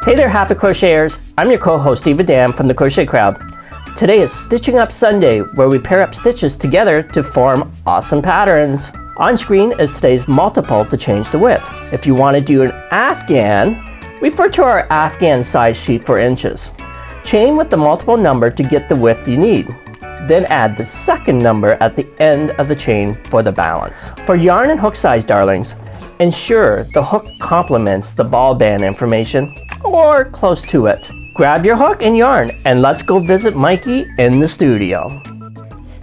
Hey there, happy crocheters. I'm your co-host Eva Dam from the Crochet Crowd. Today is Stitching Up Sunday, where we pair up stitches together to form awesome patterns. On screen is today's multiple to change the width. If you want to do an afghan, refer to our afghan size sheet for inches. Chain with the multiple number to get the width you need. Then add the second number at the end of the chain for the balance. For yarn and hook size, darlings, ensure the hook complements the ball band information or close to it. Grab your hook and yarn and let's go visit Mikey in the studio.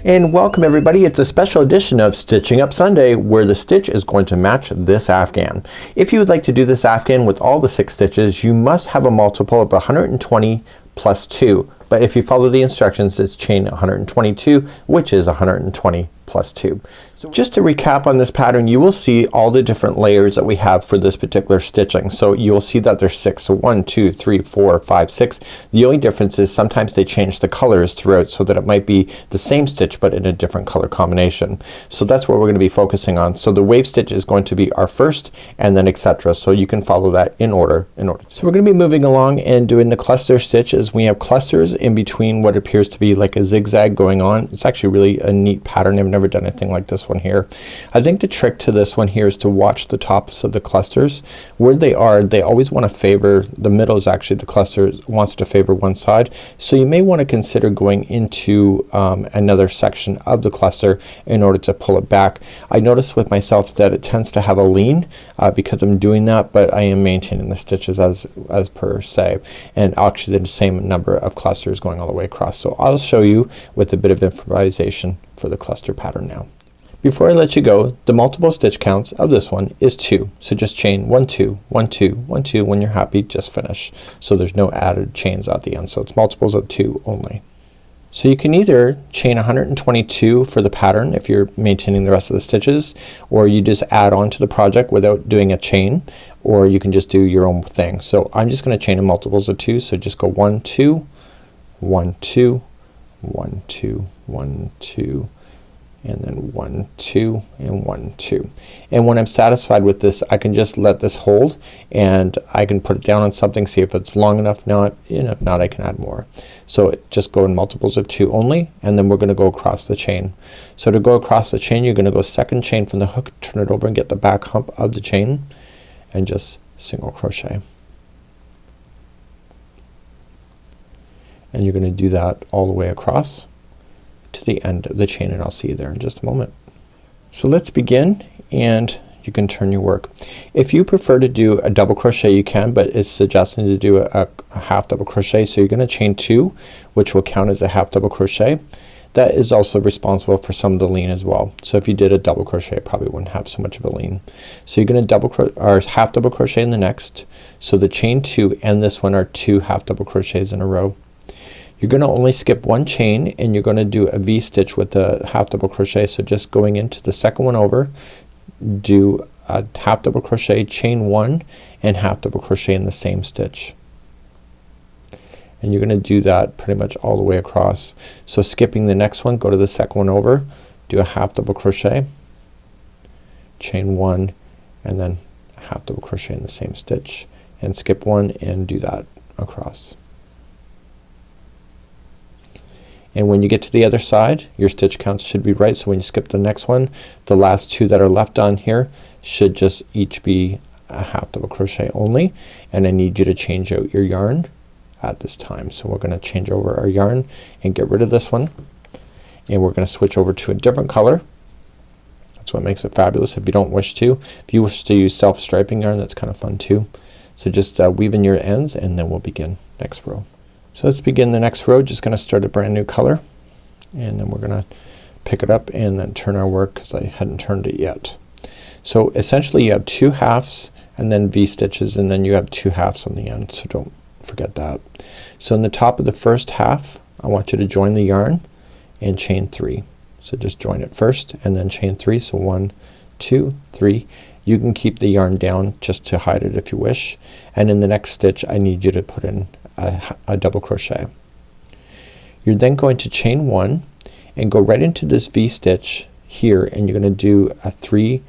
And welcome everybody. It's a special edition of Stitching Up Sunday where the stitch is going to match this afghan. If you would like to do this afghan with all the 6 stitches, you must have a multiple of 120 plus 2. But if you follow the instructions, it's chain 122, which is 120 plus 2. So just to recap on this pattern, you will see all the different layers that we have for this particular stitching. So you will see that there's 6. So 1, 2, 3, 4, 5, 6. The only difference is sometimes they change the colors throughout so that it might be the same stitch but in a different color combination. So that's what we're going to be focusing on. So the wave stitch is going to be our first and then etc. So you can follow that in order. So we're going to be moving along and doing the cluster stitch as we have clusters in between what appears to be like a zigzag going on. It's actually really a neat pattern. I've never done anything like this one here. I think the trick to this one here is to watch the tops of the clusters. Where they are, they always want to favor, the middle is actually the cluster wants to favor one side. So you may want to consider going into another section of the cluster in order to pull it back. I notice with myself that it tends to have a lean because I'm doing that, but I am maintaining the stitches as per se, and actually the same number of clusters going all the way across. So I'll show you with a bit of improvisation for the cluster pattern now. Before I let you go, the multiple stitch counts of this one is 2. So just chain 1, 2, 1, 2, 1, 2. When you're happy, just finish. So there's no added chains at the end. So it's multiples of 2 only. So you can either chain 122 for the pattern if you're maintaining the rest of the stitches, or you just add on to the project without doing a chain, or you can just do your own thing. So I'm just gonna chain in multiples of 2. So just go 1, 2, 1, 2, 1, 2, 1, 2, and then 1, 2, and 1, 2. And when I'm satisfied with this, I can just let this hold and I can put it down on something, see if it's long enough. Not, if not, I can add more. So just go in multiples of 2 only, and then we're gonna go across the chain. So to go across the chain, you're gonna go second chain from the hook, turn it over and get the back hump of the chain, and just single crochet. And you're gonna do that all the way across to the end of the chain, and I'll see you there in just a moment. So let's begin, and you can turn your work. If you prefer to do a double crochet, you can, but it's suggested to do a half double crochet. So you're gonna chain 2, which will count as a half double crochet. That is also responsible for some of the lean as well. So if you did a double crochet, it probably wouldn't have so much of a lean. So you're gonna double crochet or half double crochet in the next. So the chain 2 and this one are 2 half double crochets in a row. You're gonna only skip 1 chain, and you're gonna do a V-stitch with the half double crochet. So just going into the second one over, do a half double crochet, chain 1, and half double crochet in the same stitch. And you're gonna do that pretty much all the way across. So skipping the next one, go to the second one over, do a half double crochet, chain 1, and then half double crochet in the same stitch, and skip 1 and do that across. And when you get to the other side, your stitch counts should be right. So when you skip the next one, the last 2 that are left on here should just each be a half double crochet only. And I need you to change out your yarn at this time. So we're gonna change over our yarn and get rid of this one. And we're gonna switch over to a different color. That's what makes it fabulous. If you don't wish to, if you wish to use self-striping yarn, that's kind of fun too. So just weave in your ends, and then we'll begin next row. So let's begin the next row. Just gonna start a brand new color, and then we're gonna pick it up and then turn our work because I hadn't turned it yet. So essentially you have 2 halves and then V-stitches, and then you have 2 halves on the end, so don't forget that. So in the top of the first half, I want you to join the yarn and chain 3. So just join it first and then chain 3. So 1, 2, 3. You can keep the yarn down just to hide it if you wish. And in the next stitch I need you to put in a double crochet. You're then going to chain 1 and go right into this V-stitch here, and you're gonna do a 3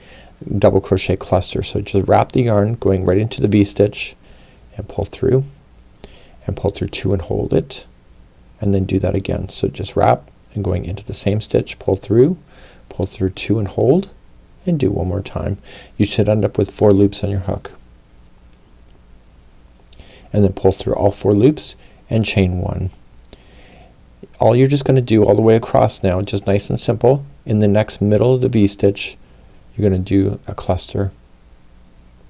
double crochet cluster. So just wrap the yarn going right into the V-stitch and pull through and pull through 2 and hold it, and then do that again. So just wrap and going into the same stitch, pull through 2 and hold, and do one more time. You should end up with 4 loops on your hook. And then pull through all 4 loops and chain 1. All you're just gonna do all the way across now, just nice and simple, in the next middle of the V-stitch you're gonna do a cluster.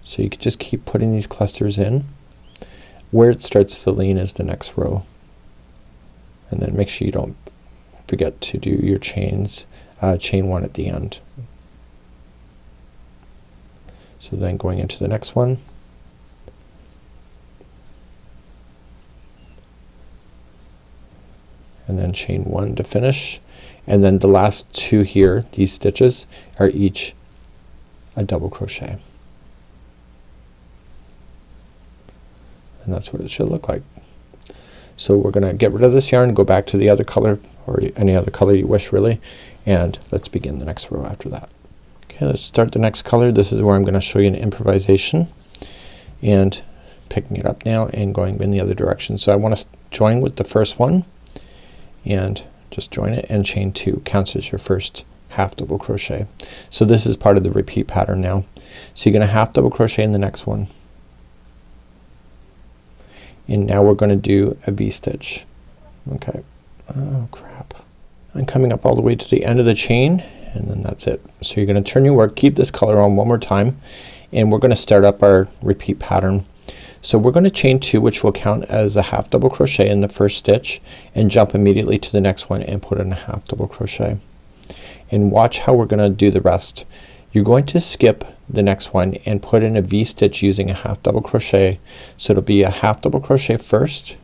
So you can just keep putting these clusters in. Where it starts to lean is the next row. And then make sure you don't forget to do your chains, chain 1 at the end. So then going into the next one, and then chain 1 to finish, and then the last 2 here, these stitches, are each a double crochet. And that's what it should look like. So we're gonna get rid of this yarn, go back to the other color, or any other color you wish really, and let's begin the next row after that. Okay, let's start the next color. This is where I'm gonna show you an improvisation, and picking it up now and going in the other direction. So I want to join with the first one, and just join it and chain 2 counts as your first half double crochet. So this is part of the repeat pattern now. So you're gonna half double crochet in the next one, and now we're gonna do a V-stitch. Okay, oh crap, I'm coming up all the way to the end of the chain, and then that's it. So you're gonna turn your work, keep this color on one more time, and we're gonna start up our repeat pattern. So we're gonna chain 2, which will count as a half double crochet in the first stitch, and jump immediately to the next one and put in a half double crochet. And watch how we're gonna do the rest. You're going to skip the next one and put in a V-stitch using a half double crochet. So it'll be a half double crochet first,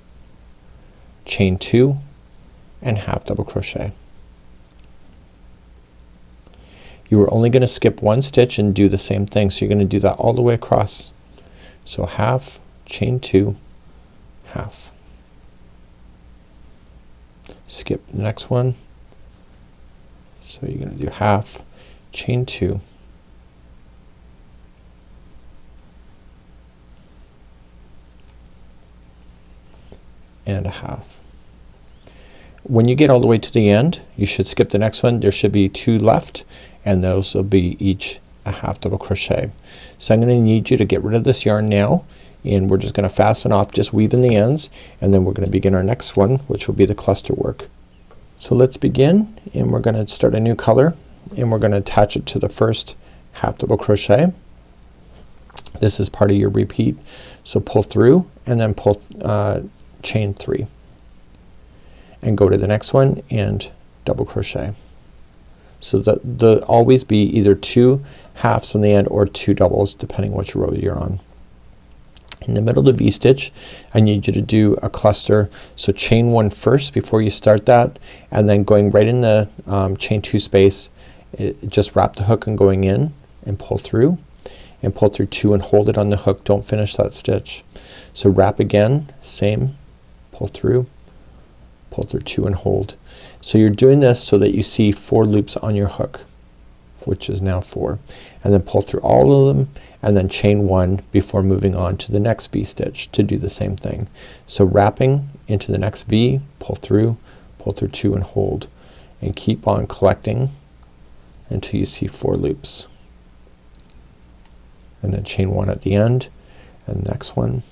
chain 2, and half double crochet. You are only gonna skip 1 stitch and do the same thing. So you're gonna do that all the way across. So half, chain 2, half. Skip the next one. So you're gonna do half, chain 2, and a half. When you get all the way to the end, you should skip the next one. There should be 2 left, and those will be each a half double crochet. So I'm gonna need you to get rid of this yarn now, and we're just gonna fasten off, just weave in the ends, and then we're gonna begin our next one, which will be the cluster work. So let's begin, and we're gonna start a new color, and we're gonna attach it to the first half double crochet. This is part of your repeat. So pull through and then pull chain 3, and go to the next one and double crochet. So the always be either 2 halves on the end or 2 doubles depending which row you're on. In the middle of the V-stitch I need you to do a cluster. So chain 1 first before you start that, and then going right in the chain 2 space, just wrap the hook and going in and pull through 2 and hold it on the hook. Don't finish that stitch. So wrap again, same, pull through 2 and hold. So you're doing this so that you see 4 loops on your hook, which is now 4, and then pull through all of them and then chain 1 before moving on to the next V-stitch to do the same thing. So wrapping into the next V, pull through 2 and hold, and keep on collecting until you see 4 loops, and then chain 1 at the end, and the next one,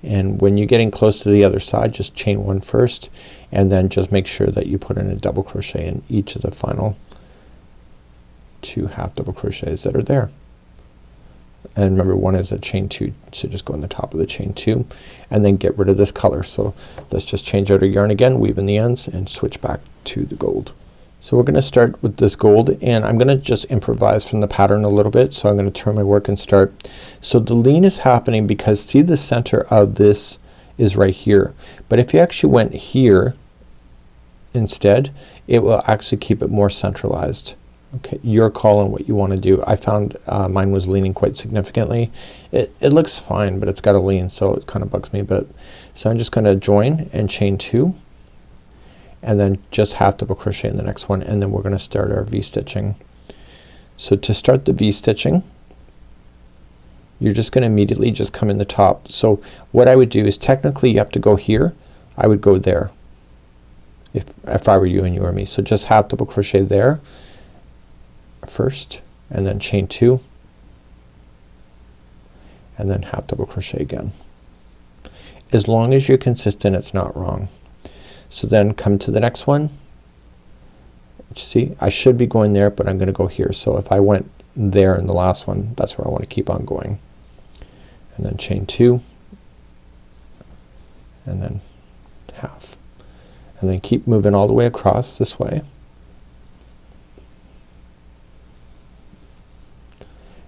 and when you're getting close to the other side, just chain 1 first, and then just make sure that you put in a double crochet in each of the final 2 half double crochets that are there. And remember, one is a chain 2, so just go on the top of the chain 2 and then get rid of this color. So let's just change out our yarn again, weave in the ends, and switch back to the gold. So we're gonna start with this gold, and I'm gonna just improvise from the pattern a little bit. So I'm gonna turn my work and start. So the lean is happening because see the center of this is right here, but if you actually went here instead, it will actually keep it more centralized. Okay, your call on what you want to do. I found mine was leaning quite significantly. It looks fine, but it's got a lean, so it kind of bugs me a bit. So I'm just gonna join and chain 2, and then just half double crochet in the next one, and then we're gonna start our V-stitching. So to start the V-stitching, you're just gonna immediately just come in the top. So what I would do is, technically you have to go here, I would go there if I were you and you were me. So just half double crochet there first, and then chain 2, and then half double crochet again. As long as you're consistent, it's not wrong. So then come to the next one. See, I should be going there, but I'm gonna go here. So if I went there in the last one, that's where I want to keep on going. And then chain 2, and then half, and then keep moving all the way across this way.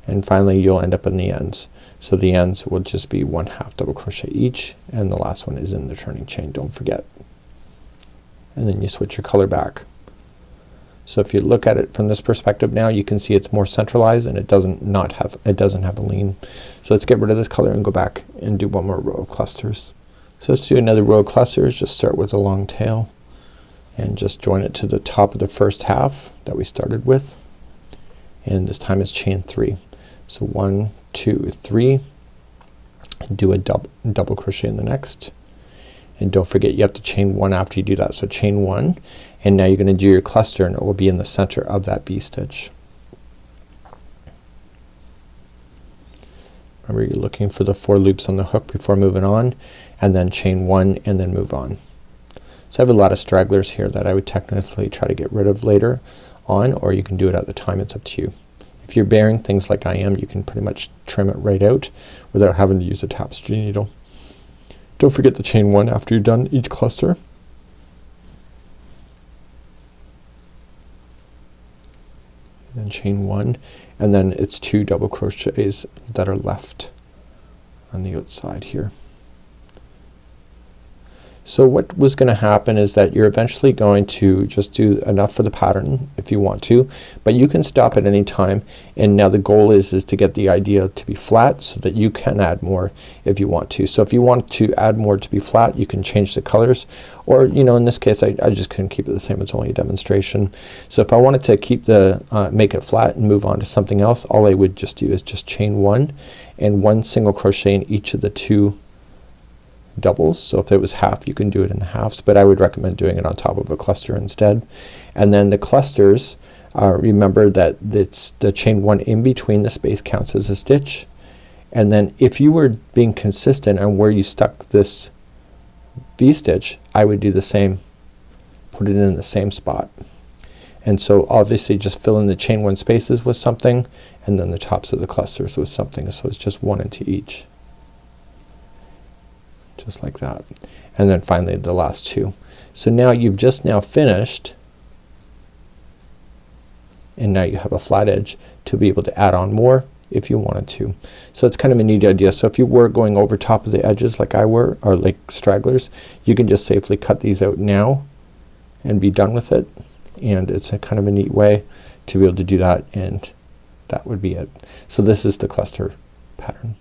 And finally you'll end up in the ends. So the ends will just be 1/2 double crochet each, and the last one is in the turning chain, don't forget. And then you switch your color back. So if you look at it from this perspective now, you can see it's more centralized and it doesn't have a lean. So let's get rid of this color and go back and do one more row of clusters. So let's do another row of clusters. Just start with a long tail and just join it to the top of the first half that we started with, and this time it's chain 3. So 1, 2, 3, do a double crochet in the next, and don't forget you have to chain 1 after you do that. So chain 1, and now you're gonna do your cluster, and it will be in the center of that V-stitch. Remember, you're looking for the 4 loops on the hook before moving on, and then chain 1 and then move on. So I have a lot of stragglers here that I would technically try to get rid of later on, or you can do it at the time, it's up to you. If you're bearing things like I am, you can pretty much trim it right out without having to use a tapestry needle. Don't forget to chain 1 after you're done each cluster. And then chain 1, and then it's 2 double crochets that are left on the outside here. So what was gonna happen is that you're eventually going to just do enough for the pattern if you want to, but you can stop at any time, and now the goal is to get the idea to be flat so that you can add more if you want to. So if you want to add more to be flat, you can change the colors, or you know, in this case I just couldn't keep it the same, it's only a demonstration. So if I wanted to keep the make it flat and move on to something else, all I would just do is just chain 1 and 1 single crochet in each of the 2 doubles. So if it was half, you can do it in the halves, but I would recommend doing it on top of a cluster instead. And then the clusters, remember that it's the chain 1 in between the space counts as a stitch, and then if you were being consistent on where you stuck this V-stitch, I would do the same, put it in the same spot. And so obviously just fill in the chain 1 spaces with something, and then the tops of the clusters with something, so it's just 1 into each. Just like that. And then finally the last 2. So now you've just now finished, and now you have a flat edge to be able to add on more if you wanted to. So it's kind of a neat idea. So if you were going over top of the edges like I were, or like stragglers, you can just safely cut these out now and be done with it, and it's a kind of a neat way to be able to do that, and that would be it. So this is the cluster pattern.